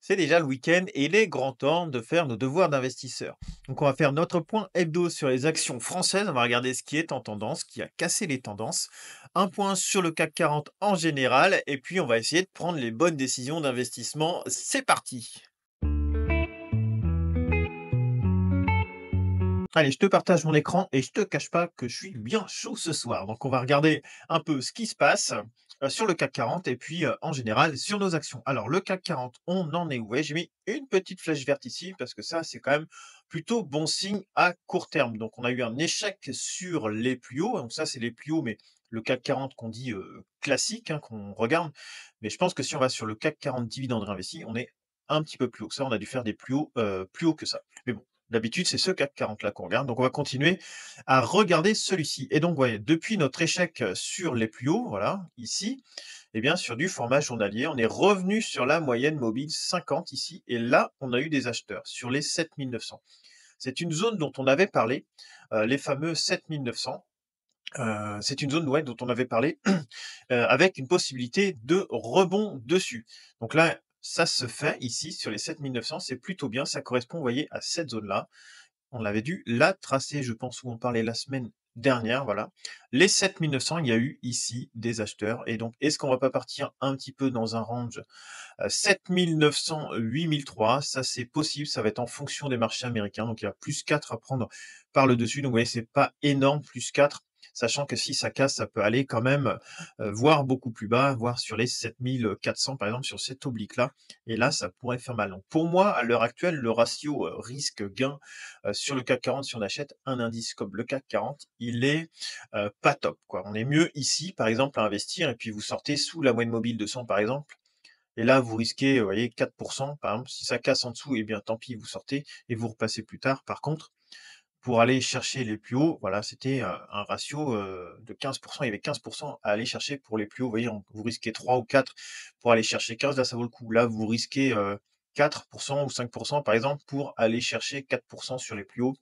C'est déjà le week-end et il est grand temps de faire nos devoirs d'investisseurs. Donc on va faire notre point hebdo sur les actions françaises, on va regarder ce qui est en tendance, qui a cassé les tendances, un point sur le CAC 40 en général, et puis on va essayer de prendre les bonnes décisions d'investissement. C'est parti! Allez, je te partage mon écran et je te cache pas que je suis bien chaud ce soir. Donc, on va regarder un peu ce qui se passe sur le CAC 40 et puis en général sur nos actions. Alors, le CAC 40, on en est où? Ouais, j'ai mis une petite flèche verte ici parce que ça, c'est quand même plutôt bon signe à court terme. Donc, on a eu un échec sur les plus hauts. Donc, ça, c'est les plus hauts, mais le CAC 40 qu'on dit classique, hein, qu'on regarde. Mais je pense que si on va sur le CAC 40 dividende réinvesti, on est un petit peu plus haut que ça. On a dû faire des plus hauts que ça. Mais bon. D'habitude, c'est ce CAC 40 là qu'on regarde. Donc, on va continuer à regarder celui-ci. Et donc, voyez, depuis notre échec sur les plus hauts, voilà, ici, eh bien, sur du format journalier, on est revenu sur la moyenne mobile 50 ici. Et là, on a eu des acheteurs sur les 7900. C'est une zone dont on avait parlé, les fameux 7900. C'est une zone, ouais, dont on avait parlé, avec une possibilité de rebond dessus. Donc là, ça se fait ici sur les 7900, c'est plutôt bien, ça correspond, vous voyez, à cette zone-là. On avait dû la tracer, je pense, où on parlait la semaine dernière, voilà. Les 7900, il y a eu ici des acheteurs et donc est-ce qu'on va pas partir un petit peu dans un range, 7900-8003? Ça, c'est possible, ça va être en fonction des marchés américains, donc il y a +4 à prendre par le dessus, donc vous voyez, c'est pas énorme, +4, sachant que si ça casse, ça peut aller quand même, voire beaucoup plus bas, voire sur les 7400 par exemple, sur cette oblique-là et là, ça pourrait faire mal. Donc pour moi, à l'heure actuelle, le ratio, risque-gain, sur le CAC 40, si on achète un indice comme le CAC 40, il est, pas top, quoi. On est mieux ici, par exemple, à investir et puis vous sortez sous la moyenne mobile 200 par exemple, et là, vous risquez, vous voyez, 4 par exemple. Si ça casse en dessous, eh bien, tant pis, vous sortez et vous repassez plus tard. Par contre, pour aller chercher les plus hauts, voilà, c'était, un ratio, de 15. Il y avait 15 à aller chercher pour les plus hauts. Vous voyez, on vous risquez 3 ou 4 pour aller chercher 15, là, ça vaut le coup. Là, vous risquez, 4 ou 5 par exemple, pour aller chercher 4 sur les plus hauts.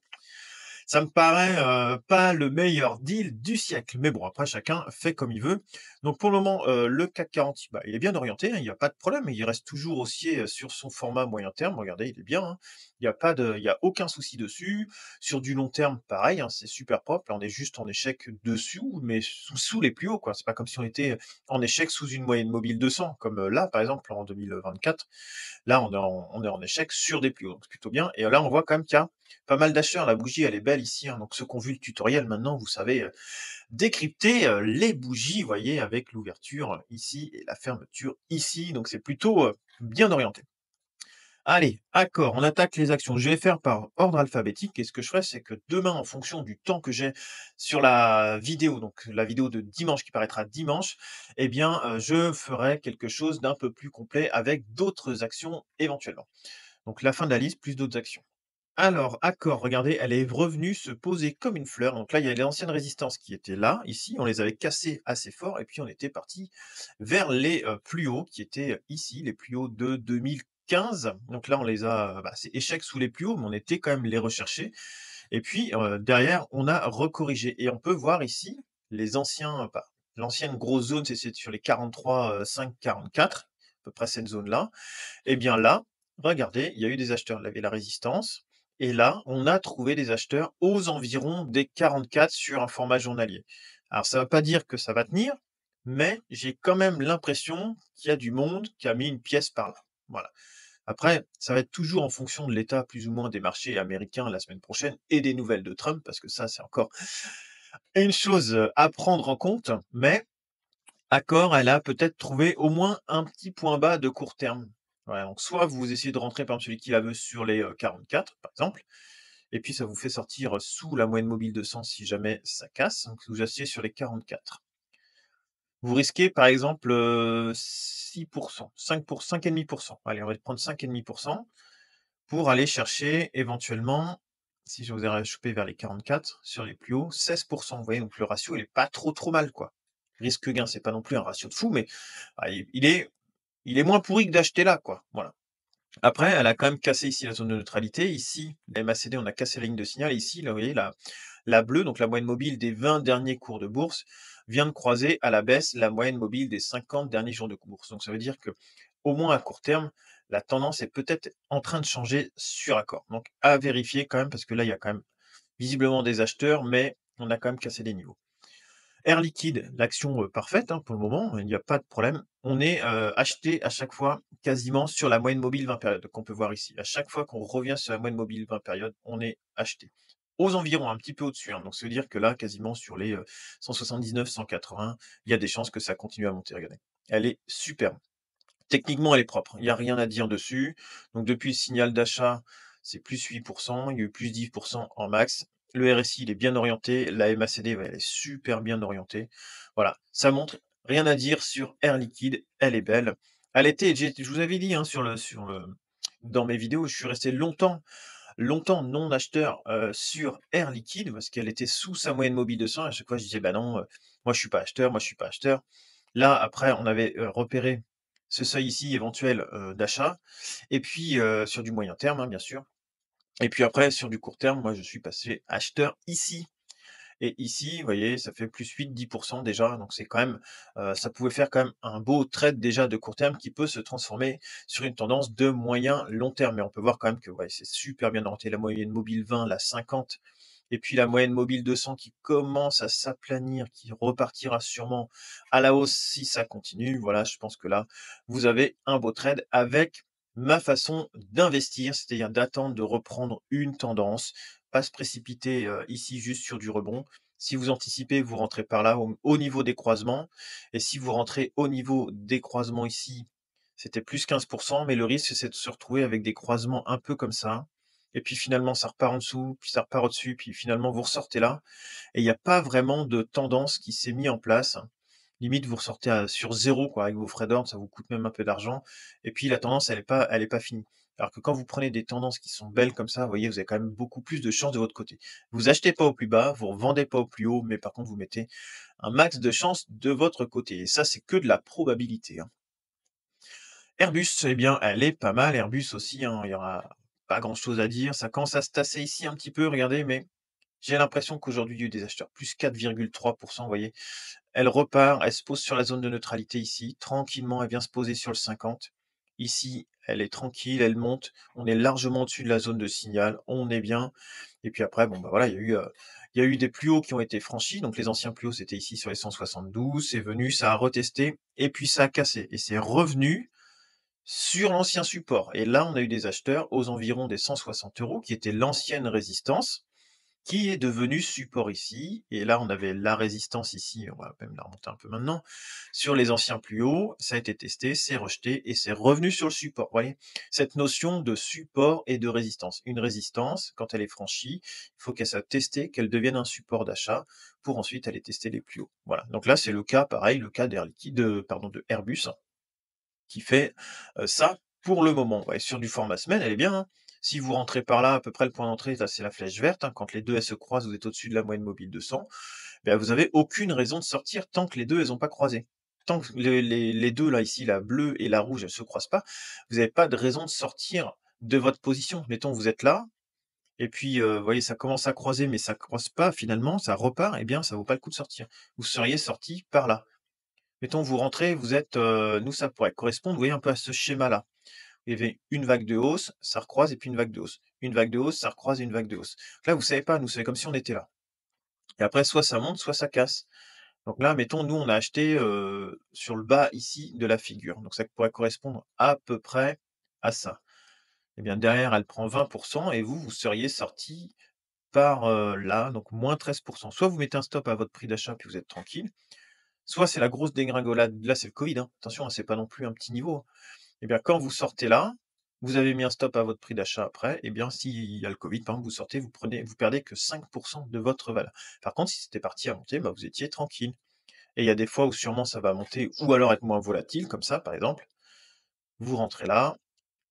Ça me paraît, pas le meilleur deal du siècle. Mais bon, après chacun fait comme il veut. Donc pour le moment, le CAC 40, bah, il est bien orienté, hein, il y a pas de problème. Il reste toujours haussier, sur son format moyen terme. Regardez, il est bien, hein. Il y a aucun souci dessus. Sur du long terme, pareil, hein, c'est super propre. Là, on est juste en échec dessous, mais sous les plus hauts, quoi. C'est pas comme si on était en échec sous une moyenne mobile 200 comme, là, par exemple, en 2024. Là, on est en échec sur des plus hauts, donc c'est plutôt bien et là, on voit quand même qu'il y a pas mal d'acheteurs. La bougie, elle est belle ici, hein, donc ceux qui ont vu le tutoriel maintenant, vous savez, décrypter, les bougies, vous voyez, avec l'ouverture ici et la fermeture ici, donc c'est plutôt, bien orienté. Allez, accord, on attaque les actions. Je vais faire par ordre alphabétique et ce que je ferai, c'est que demain, en fonction du temps que j'ai sur la vidéo, donc la vidéo de dimanche qui paraîtra dimanche, eh bien, je ferai quelque chose d'un peu plus complet avec d'autres actions éventuellement. Donc la fin de la liste plus d'autres actions. Alors, accord, regardez, elle est revenue se poser comme une fleur. Donc là, il y a les anciennes résistances qui étaient là, ici, on les avait cassées assez fort, et puis on était parti vers les plus hauts, qui étaient ici, les plus hauts de 2015. Donc là, on les a, bah, c'est échec sous les plus hauts, mais on était quand même les rechercher. Et puis derrière, on a recorrigé. Et on peut voir ici les anciens, bah, l'ancienne grosse zone, c'est sur les 43, 5, 44, à peu près cette zone-là. Et bien là, regardez, il y a eu des acheteurs. Il y avait la résistance. Et là, on a trouvé des acheteurs aux environs des 44 sur un format journalier. Alors, ça ne veut pas dire que ça va tenir, mais j'ai quand même l'impression qu'il y a du monde qui a mis une pièce par là. Voilà. Après, ça va être toujours en fonction de l'état plus ou moins des marchés américains la semaine prochaine et des nouvelles de Trump, parce que ça, c'est encore une chose à prendre en compte. Mais Accor, elle a peut-être trouvé au moins un petit point bas de court terme. Voilà, donc soit vous essayez de rentrer par exemple celui qui la veut sur les 44 par exemple, et puis ça vous fait sortir sous la moyenne mobile de 100 si jamais ça casse, donc vous asseyez sur les 44. Vous risquez par exemple 6%, 5 pour 5,5%. Allez, on va prendre 5,5% pour aller chercher éventuellement, si je vous ai chopé vers les 44 sur les plus hauts, 16%. Vous voyez, donc le ratio il est pas trop mal quoi. Risque gain, c'est pas non plus un ratio de fou, mais ah, il est moins pourri que d'acheter là, quoi. Voilà. Après, elle a quand même cassé ici la zone de neutralité. Ici, la MACD, on a cassé la ligne de signal. Ici, là, vous voyez, la bleue, donc la moyenne mobile des 20 derniers cours de bourse, vient de croiser à la baisse la moyenne mobile des 50 derniers jours de bourse. Donc ça veut dire que, au moins à court terme, la tendance est peut-être en train de changer sur accord. Donc à vérifier quand même, parce que là, il y a quand même visiblement des acheteurs, mais on a quand même cassé des niveaux. Air Liquide, l'action, parfaite, hein, pour le moment, il n'y a pas de problème. On est, acheté à chaque fois quasiment sur la moyenne mobile 20 périodes qu'on peut voir ici. À chaque fois qu'on revient sur la moyenne mobile 20 périodes, on est acheté. Aux environs, un petit peu au-dessus, hein, donc ça veut dire que là, quasiment sur les, 179-180, il y a des chances que ça continue à monter, regardez. Elle est superbe. Techniquement, elle est propre, il y a rien à dire dessus. Donc depuis le signal d'achat, c'est plus 8, il y a eu plus 10 en max. Le RSI, il est bien orienté, la MACD, ouais, elle est super bien orientée. Voilà, ça montre, rien à dire sur Air Liquide, elle est belle. Elle était je vous avais dit, hein, sur le dans mes vidéos, je suis resté longtemps non acheteur, sur Air Liquide parce qu'elle était sous sa moyenne mobile 200. À chaque fois, je disais: «Bah non, moi je suis pas acheteur, moi je suis pas acheteur». Là, après, on avait, repéré ce seuil ici éventuel, d'achat et puis, sur du moyen terme, hein, bien sûr et puis après sur du court terme, moi je suis passé acheteur ici et ici, vous voyez, ça fait plus 8-10 déjà, donc c'est quand même, ça pouvait faire quand même un beau trade déjà de court terme qui peut se transformer sur une tendance de moyen long terme. Mais on peut voir quand même que, ouais, c'est super bien orienté, la moyenne mobile 20, la 50 et puis la moyenne mobile 200 qui commence à s'aplanir, qui repartira sûrement à la hausse si ça continue. Voilà, je pense que là, vous avez un beau trade avec ma façon d'investir, c'est-à-dire d'attendre de reprendre une tendance, pas se précipiter, ici juste sur du rebond. Si vous anticipez, vous rentrez par là, au niveau des croisements et si vous rentrez au niveau des croisements ici, c'était plus 15, mais le risque, c'est de se retrouver avec des croisements un peu comme ça et puis finalement ça repart en dessous, puis ça repart au-dessus, puis finalement vous ressortez là et il n'y a pas vraiment de tendance qui s'est mis en place. Limite, vous ressortez sur zéro quoi, avec vos frais d'ordre, ça vous coûte même un peu d'argent et puis la tendance, elle est pas finie. Alors que quand vous prenez des tendances qui sont belles comme ça, vous voyez, vous avez quand même beaucoup plus de chances de votre côté. Vous achetez pas au plus bas, vous revendez pas au plus haut, mais par contre, vous mettez un max de chances de votre côté et ça, c'est que de la probabilité, hein. Airbus, eh bien, elle est pas mal. Airbus aussi, hein, il y aura pas grand-chose à dire. Ça commence à se tasser ici un petit peu, regardez, mais j'ai l'impression qu'aujourd'hui, il y a eu des acheteurs, plus 4,3 vous voyez? Elle repart, elle se pose sur la zone de neutralité ici, tranquillement, elle vient se poser sur le 50. Ici, elle est tranquille, elle monte, on est largement au-dessus de la zone de signal, on est bien et puis après, bon, bah, voilà, il y a eu des plus hauts qui ont été franchis, donc les anciens plus hauts, c'était ici sur les 172, c'est venu, ça a retesté et puis ça a cassé et c'est revenu sur l'ancien support et là, on a eu des acheteurs aux environs des 160 qui était l'ancienne résistance qui est devenu support ici et là, on avait la résistance ici, on va même la remonter un peu maintenant. Sur les anciens plus hauts, ça a été testé, c'est rejeté et c'est revenu sur le support. Vous voyez? Cette notion de support et de résistance. Une résistance, quand elle est franchie, il faut qu'elle soit testée, qu'elle devienne un support d'achat pour ensuite aller tester les plus hauts. Voilà, donc là, c'est le cas pareil, le cas d'Air Liquide, pardon, de Airbus qui fait, ça pour le moment. Ouais, sur du format semaine, elle est bien, hein. Si vous rentrez par là, à peu près le point d'entrée, là, c'est la flèche verte, hein. Quand les 2 elles se croisent, vous êtes au-dessus de la moyenne mobile 200. Ben, vous avez aucune raison de sortir tant que les 2 elles ont pas croisé. Tant que les 2 là, ici, la bleue et la rouge, elles se croisent pas, vous avez pas de raison de sortir de votre position. Mettons, vous êtes là et puis, vous voyez, ça commence à croiser, mais ça croise pas finalement, ça repart, eh bien, ça vaut pas le coup de sortir. Vous seriez sorti par là. Mettons, vous rentrez, vous êtes, nous, ça pourrait correspondre, vous voyez, un peu à ce schéma-là. Il y avait une vague de hausse, ça recroise et puis une vague de hausse. Une vague de hausse, ça recroise et une vague de hausse. Là, vous savez pas, nous, c'est comme si on était là. Et après, soit ça monte, soit ça casse. Donc là, mettons, nous, on a acheté, sur le bas ici de la figure. Donc ça pourrait correspondre à peu près à ça. Eh bien, derrière, elle prend 20 et vous, vous seriez sorti par, là, donc moins 13. Soit vous mettez un stop à votre prix d'achat, puis vous êtes tranquille, soit c'est la grosse dégringolade. Là, c'est le Covid, hein. Attention, hein, c'est pas non plus un petit niveau, hein. Eh bien, quand vous sortez là, vous avez mis un stop à votre prix d'achat après, eh bien, s'il y a le Covid, par exemple, vous sortez, vous perdez que 5 de votre valeur. Par contre, si c'était parti à monter, bah, vous étiez tranquille. Et il y a des fois où sûrement ça va monter ou alors être moins volatile, comme ça, par exemple. Vous rentrez là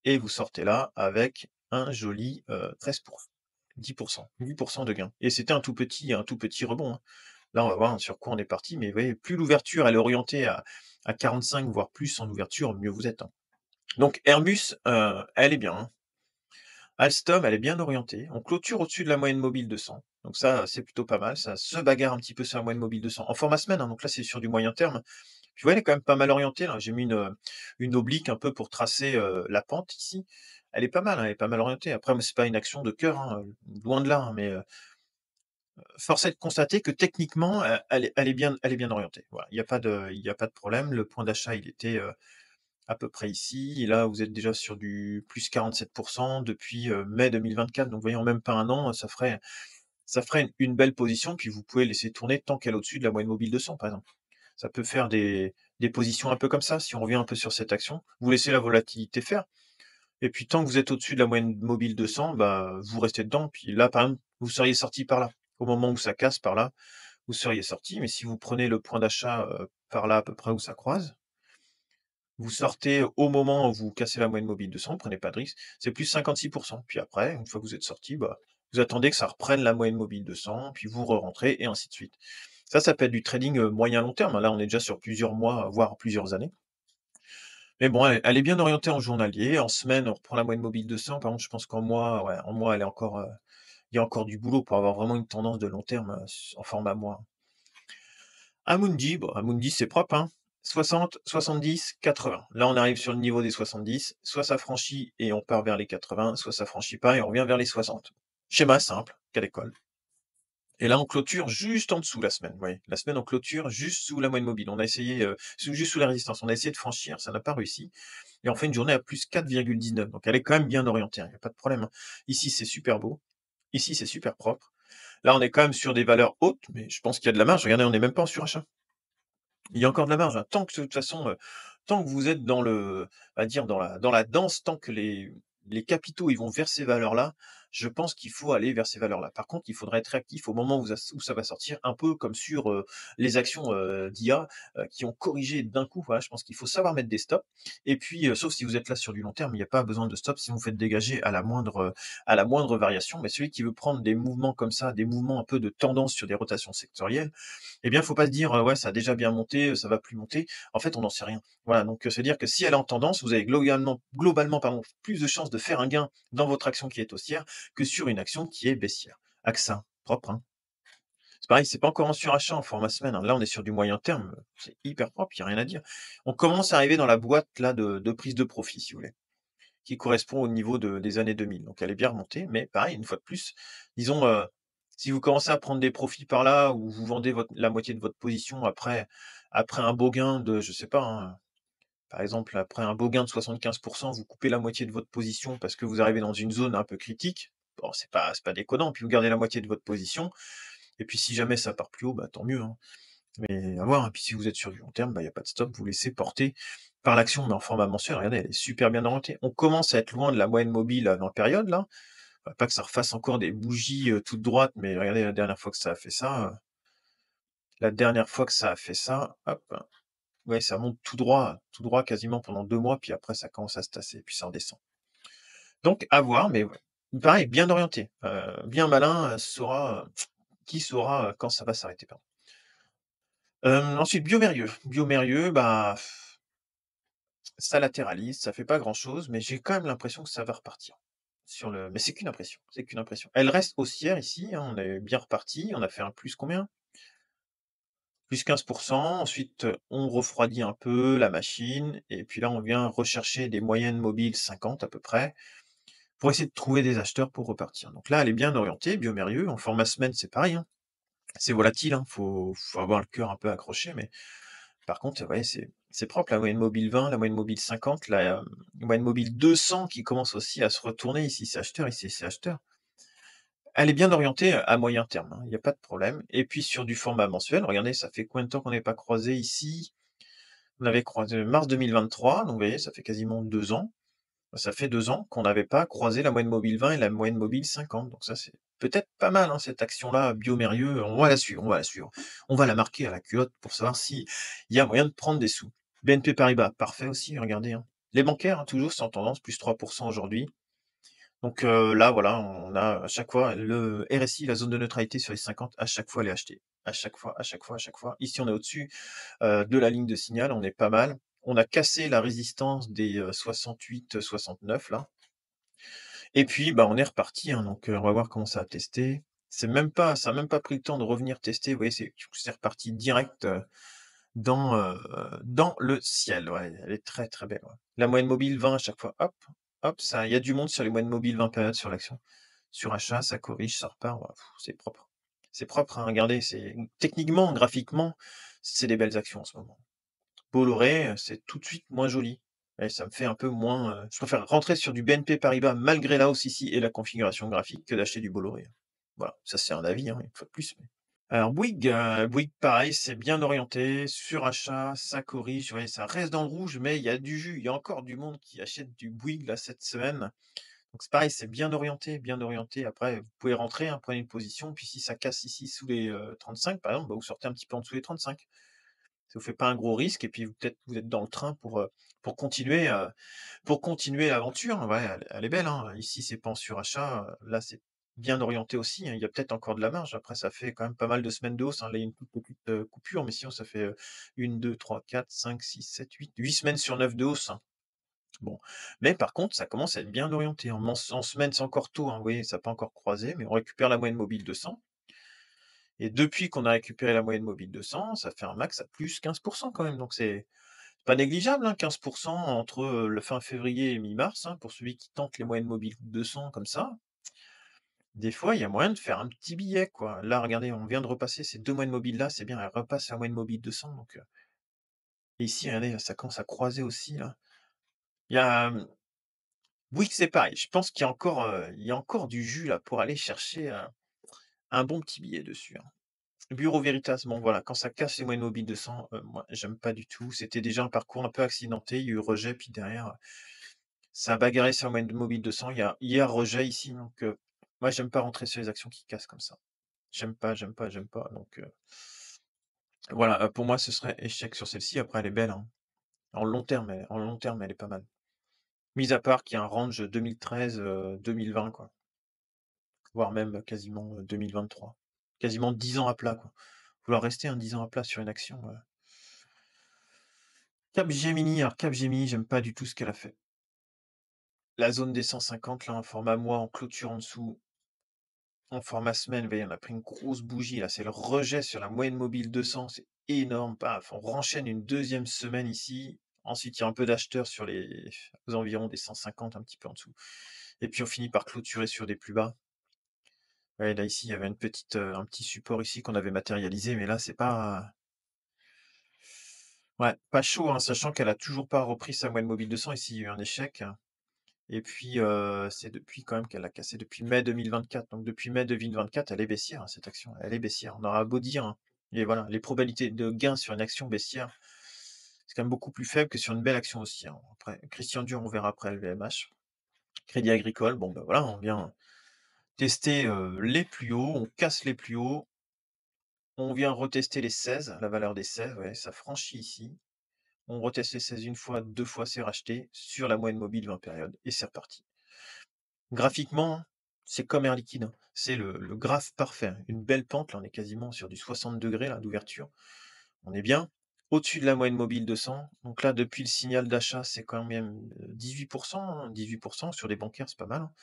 et vous sortez là avec un joli 13 10 8 de gain. Et c'était un tout petit rebond, hein. Là, on va voir sur quoi on est parti, mais vous voyez, plus l'ouverture elle est orientée à 45, voire plus en ouverture, mieux vous êtes, hein. Donc Airbus, elle est bien, hein. Alstom, elle est bien orientée. On clôture au-dessus de la moyenne mobile 200. Donc ça, c'est plutôt pas mal. Ça se bagarre un petit peu sur la moyenne mobile 200 en format semaine, hein, donc là, c'est sur du moyen terme. Puis ouais, elle est quand même pas mal orientée là. J'ai mis une oblique un peu pour tracer, la pente ici. Elle est pas mal, hein, elle est pas mal orientée. Après moi, c'est pas une action de cœur, hein, loin de là, hein, mais force est de constater que techniquement, elle est bien orientée. Voilà, il y a pas de problème. Le point d'achat, il était, à peu près ici et là, vous êtes déjà sur du plus 47 depuis, mai 2024, donc voyons même pas un an, ça ferait une belle position, puis vous pouvez laisser tourner tant qu'elle est au-dessus de la moyenne mobile 200, par exemple. Ça peut faire des positions un peu comme ça, si on revient un peu sur cette action. Vous laissez la volatilité faire et puis tant que vous êtes au-dessus de la moyenne mobile 200, bah, vous restez dedans, puis là, par exemple, vous seriez sorti par là. Au moment où ça casse par là, vous seriez sorti, mais si vous prenez le point d'achat, par là, à peu près où ça croise, vous sortez au moment où vous cassez la moyenne mobile 200, vous prenez pas de risque, c'est plus 56. Puis après, une fois que vous êtes sorti, bah, vous attendez que ça reprenne la moyenne mobile 200, puis vous re-rentrez et ainsi de suite. Ça peut être du trading, moyen long terme, hein. Là, on est déjà sur plusieurs mois, voire plusieurs années. Mais bon, elle est bien orientée en journalier. En semaine, on reprend la moyenne mobile 200. Par contre, je pense qu'en mois, ouais, en mois, elle est encore, il y a encore du boulot pour avoir vraiment une tendance de long terme, en format mois. Amundi, bon, Amundi, c'est propre, hein. 60, 70, 80. Là, on arrive sur le niveau des 70. Soit ça franchit et on part vers les 80, soit ça franchit pas et on revient vers les 60. Schéma simple, qu'à l'école. Et là, on clôture juste en dessous la semaine. Vous voyez, la semaine, on clôture juste sous la moyenne mobile. On a essayé, juste sous la résistance. On a essayé de franchir, ça n'a pas réussi. Et on fait une journée à plus 4,19. Donc, elle est quand même bien orientée, hein, il n'y a pas de problème, hein. Ici, c'est super beau. Ici, c'est super propre. Là, on est quand même sur des valeurs hautes, mais je pense qu'il y a de la marge. Regardez, on n'est même pas en surachat. Il y a encore de la marge, hein. Tant que de toute façon, tant que vous êtes dans le on va dire dans la danse, tant que les capitaux, ils vont vers ces valeurs-là, je pense qu'il faut aller vers ces valeurs-là. Par contre, il faudrait être réactif au moment où ça va sortir, un peu comme sur, les actions, d'IA, qui ont corrigé d'un coup. Voilà, je pense qu'il faut savoir mettre des stops et puis, sauf si vous êtes là sur du long terme, il n'y a pas besoin de stop si vous faites dégager à la moindre variation. Mais celui qui veut prendre des mouvements comme ça, des mouvements un peu de tendance sur des rotations sectorielles, eh bien, faut pas se dire, «Ouais, ça a déjà bien monté, ça va plus monter». En fait, on n'en sait rien. Voilà, donc c'est-à-dire que si elle est en tendance, vous avez globalement, pardon, plus de chances de faire un gain dans votre action qui est haussière que sur une action qui est baissière. AXA, propre, hein. C'est pareil, c'est pas encore en surachat en format semaine, hein. Là, on est sur du moyen terme, c'est hyper propre, il y a rien à dire. On commence à arriver dans la boîte là de prise de profit, si vous voulez, qui correspond au niveau des années 2000. Donc elle est bien remontée, mais pareil, une fois de plus, disons, si vous commencez à prendre des profits par là, ou vous vendez la moitié de votre position après un beau gain de, je sais pas, hein, par exemple, après un beau gain de 75, vous coupez la moitié de votre position parce que vous arrivez dans une zone un peu critique. Bon, c'est pas déconnant, puis vous gardez la moitié de votre position, et puis si jamais ça part plus haut, bah tant mieux, hein. Mais à voir, hein. Puis si vous êtes sur du long terme, bah, il y a pas de stop, vous laissez porter par l'action, mais en format mensuel, regardez, elle est super bien orientée. On commence à être loin de la moyenne mobile, dans la période là. Pas que ça refasse encore des bougies, toutes droites, mais regardez la dernière fois que ça a fait ça, hop, ouais, ça monte tout droit quasiment pendant 2 mois, puis après ça commence à se tasser, puis ça redescend. Donc à voir, mais ouais, pareil, bien orienté, bien malin, qui saura, quand ça va s'arrêter, pardon. Ensuite Biomérieux. Biomérieux, bah, ça latéralise, ça fait pas grand-chose, mais j'ai quand même l'impression que ça va repartir. Mais c'est qu'une impression, c'est qu'une impression. Elle reste haussière ici, hein, on est bien reparti, on a fait un plus combien? Plus 15. Ensuite, on refroidit un peu la machine et puis là, on vient rechercher des moyennes mobiles 50 à peu près, pour essayer de trouver des acheteurs pour repartir. Donc là, elle est bien orientée, Biomérieux. En format semaine, c'est pareil, hein. C'est volatile, hein, faut avoir le cœur un peu accroché, mais par contre, ouais, c'est propre. La moyenne mobile 20, la moyenne mobile 50, la moyenne mobile 200 qui commence aussi à se retourner. Ici, c'est acheteur, ici, c'est acheteur. Elle est bien orientée à moyen terme, hein, il y a pas de problème. Et puis sur du format mensuel, regardez, ça fait combien de temps qu'on n'est pas croisé ici? On avait croisé mars 2023, donc vous voyez, ça fait quasiment 2 ans. Ça fait 2 ans qu'on n'avait pas croisé la moyenne mobile 20 et la moyenne mobile 50, donc ça, c'est peut-être pas mal, hein, cette action-là, Biomérieux, on va la suivre, on va la suivre. On va la marquer à la culotte pour savoir s'il y a moyen de prendre des sous. BNP Paribas, parfait aussi, regardez, hein. Les bancaires, hein, toujours sans tendance, plus 3 aujourd'hui. Donc là, voilà, on a à chaque fois le RSI, la zone de neutralité sur les 50, à chaque fois elle est achetée. À chaque fois, à chaque fois, à chaque fois. Ici, on est au-dessus, de la ligne de signal, on est pas mal. On a cassé la résistance des, 68-69 là et puis, bah, on est reparti, hein, donc on va voir comment ça a testé. Ça a même pas pris le temps de revenir tester, vous voyez, c'est reparti direct, dans le ciel, ouais, elle est très, très belle, ouais. La moyenne mobile 20 à chaque fois, hop, hop, ça il y a du monde sur les moyennes mobiles 20 périodes sur l'action. Sur achat, ça corrige, ça repart, ouais, c'est propre. C'est propre, hein, regardez, c'est techniquement, graphiquement, c'est des belles actions en ce moment. Bolloré, c'est tout de suite moins joli et ça me fait un peu moins, je préfère rentrer sur du BNP Paribas malgré la hausse ici et la configuration graphique que d'acheter du Bolloré. Voilà, ça c'est un avis, hein, une fois de plus. Alors Bouygues pareil, c'est bien orienté, surachat, ça corrige, ouais, ça reste dans le rouge, mais il y a du jus. Il y a encore du monde qui achète du Bouygues là cette semaine. Donc c'est pareil, c'est bien orienté, bien orienté. Après, vous pouvez rentrer, hein, prenez une position, puis si ça casse ici sous les, 35 par exemple, bah, vous sortez un petit peu en dessous les 35. Ça vous fait pas un gros risque et puis peut-être vous êtes dans le train pour continuer, l'aventure. Ouais, elle est belle, hein. Ici, c'est pas en surachat, là, c'est bien orienté aussi, hein. Il y a peut-être encore de la marge. Après, ça fait quand même pas mal de semaines de hausse, hein. Là, il y a une toute petite, coupure, mais sinon ça fait, 1, 2, 3, 4, 5, 6, 7, 8 semaines sur 9 de hausse, hein. Bon, mais par contre, ça commence à être bien orienté. En semaine, c'est encore tôt, hein, vous voyez, ça a pas encore croisé, mais on récupère la moyenne mobile 200 et depuis qu'on a récupéré la moyenne mobile 200, ça fait un max à plus 15 quand même, donc c'est pas négligeable, hein, 15 entre, le fin février et mi-mars, hein, pour celui qui tente les moyennes mobiles 200 comme ça. Des fois, il y a moyen de faire un petit billet, quoi. Là, regardez, on vient de repasser ces 2 moyennes mobiles là, c'est bien, elle repasse la moyenne mobile 200 donc et ici, regardez, ça commence à croiser aussi là. Il y a, Bouygues, c'est pareil, je pense qu'il y a encore du jus là pour aller chercher un bon petit billet dessus, hein. Bureau Veritas, bon voilà, quand ça casse les moyennes mobiles 200, moi j'aime pas du tout. C'était déjà un parcours un peu accidenté, il y a eu rejet, puis derrière, ça a bagarré sur la moyenne mobile 200, il y a rejet ici, donc moi j'aime pas rentrer sur les actions qui cassent comme ça. J'aime pas, j'aime pas, j'aime pas, donc voilà, pour moi ce serait échec sur celle-ci. Après elle est belle, hein. En long terme, elle est pas mal. Mis à part qu'il y a un range 2013, 2020 quoi, voire même quasiment, 2023. Quasiment 10 ans à plat, quoi. Vouloir rester, un 10 ans à plat sur une action, Capgemini, alors Capgemini, j'aime pas du tout ce qu'elle a fait. La zone des 150 là, en format mois, en clôture en dessous, en format semaine, vous voyez, on a pris une grosse bougie là, c'est le rejet sur la moyenne mobile 200, c'est énorme, paf, on renchaîne une deuxième semaine ici. Ensuite, il y a un peu d'acheteurs aux environs des 150, un petit peu en dessous et puis on finit par clôturer sur des plus bas. Ouais, là, ici, il y avait un petit support ici qu'on avait matérialisé, mais là, c'est pas ouais, pas chaud, hein, sachant qu'elle a toujours pas repris sa moyenne mobile 200. Ici, il y a eu un échec et puis, c'est depuis quand même qu'elle a cassé depuis mai 2024. Donc depuis mai 2024, elle est baissière, hein, cette action, elle est baissière. On aura beau dire, hein, et voilà, les probabilités de gain sur une action baissière, c'est quand même beaucoup plus faible que sur une belle action haussière. Après, Christian Dior, on verra après LVMH. Crédit Agricole, bon, ben voilà, on vient tester, les plus hauts, on casse les plus hauts, on vient retester les 16, la valeur des 16, ouais, ça franchit ici. On reteste les 16 une fois, 2 fois, c'est racheté sur la moyenne mobile 20 périodes et c'est reparti. Graphiquement, c'est comme Air Liquide, hein. C'est le graphe parfait, hein. Une belle pente, là, on est quasiment sur du 60° là d'ouverture. On est bien. Au-dessus de la moyenne mobile 200. Donc là, depuis le signal d'achat, c'est quand même, 18 hein, 18 sur des bancaires, c'est pas mal, hein.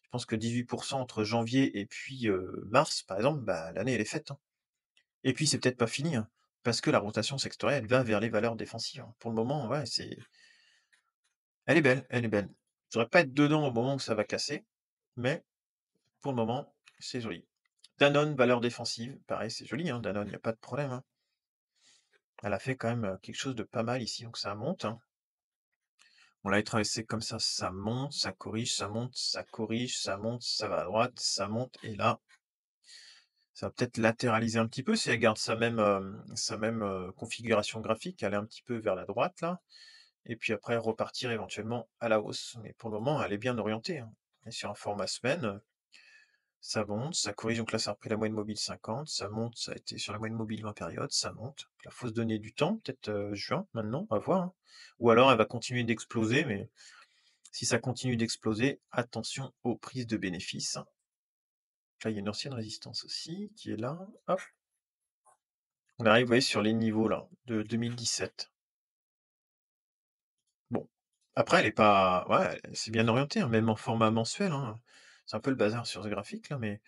Je pense que 18 entre janvier et puis, mars, par exemple, bah, l'année elle est faite, hein. Et puis c'est peut-être pas fini, hein, parce que la rotation sectorielle, elle va vers les valeurs défensives, hein. Pour le moment, ouais, elle est belle, elle est belle. Je voudrais pas être dedans au moment où ça va casser, mais pour le moment, c'est joli. Danone, valeur défensive, pareil, c'est joli, hein, Danone, il y a pas de problème, hein. Elle a fait quand même, quelque chose de pas mal ici, donc ça monte, hein. On l'avait traversé comme ça monte, ça corrige, ça monte, ça corrige, ça monte, ça va à droite, ça monte et là, ça va peut-être latéraliser un petit peu si elle garde sa même, configuration graphique, aller un petit peu vers la droite là et puis après repartir éventuellement à la hausse. Mais pour le moment, elle est bien orientée, hein. On est sur un format semaine. Ça monte, ça corrige, donc là, ça a repris la moyenne mobile 50, ça monte, ça a été sur la moyenne mobile 20 périodes, ça monte. Là, faut se donner du temps, peut-être, juin, maintenant, à voir, hein. Ou alors elle va continuer d'exploser, mais si ça continue d'exploser, attention aux prises de bénéfices, hein. Là, il y a une ancienne résistance aussi qui est là, hop. On arrive, vous voyez, sur les niveaux là, de 2017. Bon, après elle est pas ouais, c'est bien orienté, hein, même en format mensuel, hein. C'est un peu le bazar sur ce graphique là, mais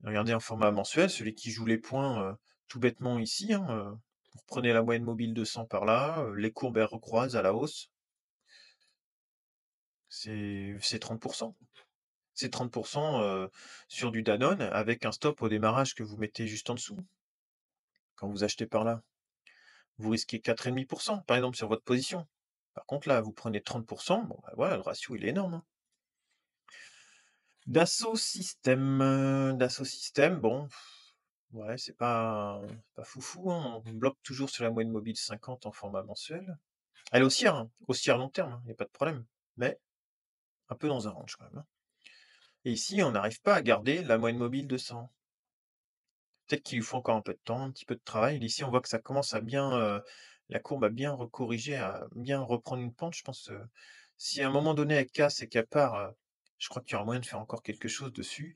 regardez en format mensuel, celui qui joue les points, tout bêtement ici, hein, Vous prenez la moyenne mobile de 100 par là, les courbes, elles recroisent à la hausse, c'est 30. C'est 30, sur du Danone avec un stop au démarrage que vous mettez juste en dessous, quand vous achetez par là. Vous risquez 4,5 par exemple sur votre position. Par contre là, vous prenez 30, bon bah, voilà, le ratio il est énorme, hein. Dassault Systèmes, bon, ouais, c'est pas foufou, hein. On bloque toujours sur la moyenne mobile 50 en format mensuel. Elle oscille, hein, haussière long terme, il y a pas de problème, mais un peu dans un range quand même, hein. Et ici, on n'arrive pas à garder la moyenne mobile de 100. Peut-être qu'il lui faut encore un peu de temps, un petit peu de travail. Ici, on voit que ça commence à bien, la courbe a bien recorrigé, à bien reprendre une pente. Je pense, si à un moment donné elle casse et qu'elle part, je crois qu'il y aura moyen de faire encore quelque chose dessus.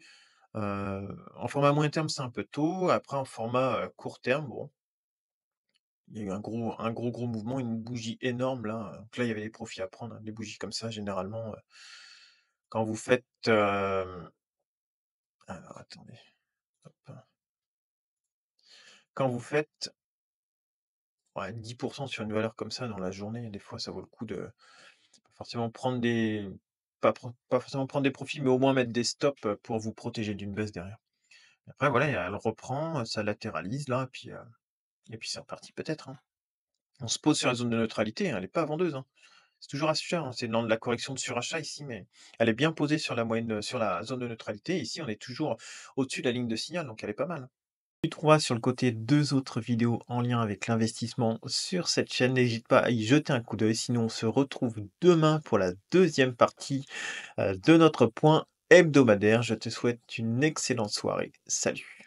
En format moyen terme, c'est un peu tôt. Après en format, court terme, bon, il y a eu un gros mouvement, une bougie énorme là, donc là, il y avait des profits à prendre, hein. Des bougies comme ça généralement, quand vous faites, alors attendez, hop, quand vous faites, ouais, 10 sur une valeur comme ça dans la journée, des fois ça vaut le coup de pas forcément prendre des pas forcément prendre des profits, mais au moins mettre des stops, pour vous protéger d'une baisse derrière. Après voilà, elle reprend, ça latéralise là et puis c'est reparti peut-être, hein. On se pose sur la zone de neutralité, hein, elle est pas vendeuse, hein. C'est toujours à ce hein, c'est dans de la correction de surachat ici, mais elle est bien posée sur la moyenne, sur la zone de neutralité. Ici, on est toujours au-dessus de la ligne de signal, donc elle est pas mal. Tu trouveras sur le côté 2 autres vidéos en lien avec l'investissement sur cette chaîne. N'hésite pas à y jeter un coup d'œil, sinon on se retrouve demain pour la deuxième partie, de notre point hebdomadaire. Je te souhaite une excellente soirée. Salut.